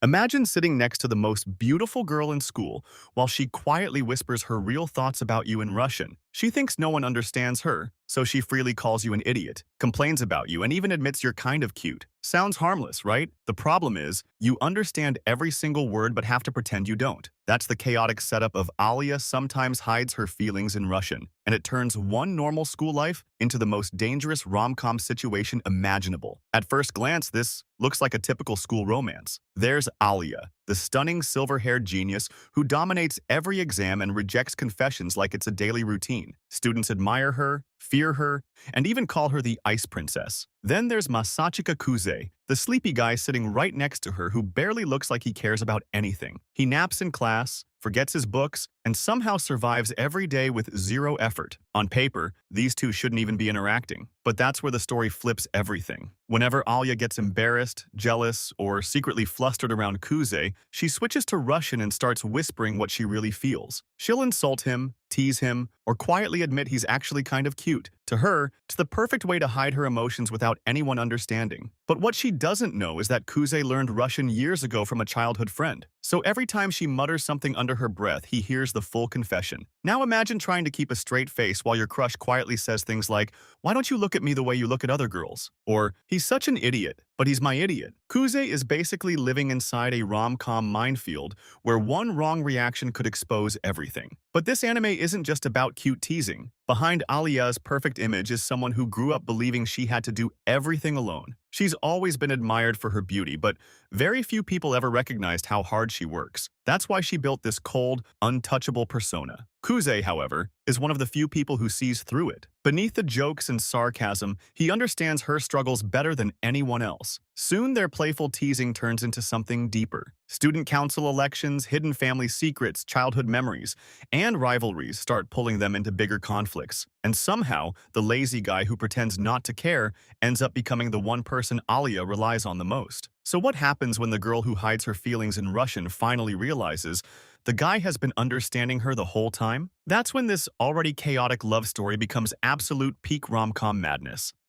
Imagine sitting next to the most beautiful girl in school while she quietly whispers her real thoughts about you in Russian. She thinks no one understands her, so she freely calls you an idiot, complains about you, and even admits you're kind of cute. Sounds harmless, right? The problem is, you understand every single word but have to pretend you don't. That's the chaotic setup of Alya sometimes hides her feelings in Russian, and it turns one normal school life into the most dangerous rom-com situation imaginable. At first glance, this looks like a typical school romance. There's Alya, the stunning silver-haired genius who dominates every exam and rejects confessions like it's a daily routine. Students admire her, fear her, and even call her the Ice Princess. Then there's Masachika Kuze, the sleepy guy sitting right next to her who barely looks like he cares about anything. He naps in class, forgets his books, and somehow survives every day with zero effort. On paper, these two shouldn't even be interacting. But that's where the story flips everything. Whenever Alya gets embarrassed, jealous, or secretly flustered around Kuze, she switches to Russian and starts whispering what she really feels. She'll insult him, tease him, or quietly admit he's actually kind of cute. To her, it's the perfect way to hide her emotions without anyone understanding. But what she doesn't know is that Kuze learned Russian years ago from a childhood friend. So every time she mutters something under her breath, he hears the full confession. Now imagine trying to keep a straight face while your crush quietly says things like, "Why don't you look at me the way you look at other girls?" Or, "He's such an idiot, but he's my idiot." Kuze is basically living inside a rom-com minefield where one wrong reaction could expose everything. But this anime isn't just about cute teasing. Behind Alya's perfect image is someone who grew up believing she had to do everything alone. She's always been admired for her beauty, but very few people ever recognized how hard she works. That's why she built this cold, untouchable persona. Kuze, however, is one of the few people who sees through it. Beneath the jokes and sarcasm, he understands her struggles better than anyone else. Soon their playful teasing turns into something deeper. Student council elections, hidden family secrets, childhood memories, and rivalries start pulling them into bigger conflicts. And somehow, the lazy guy who pretends not to care ends up becoming the one person Alya relies on the most. So what happens when the girl who hides her feelings in Russian finally realizes the guy has been understanding her the whole time? That's when this already chaotic love story becomes absolute peak rom-com madness.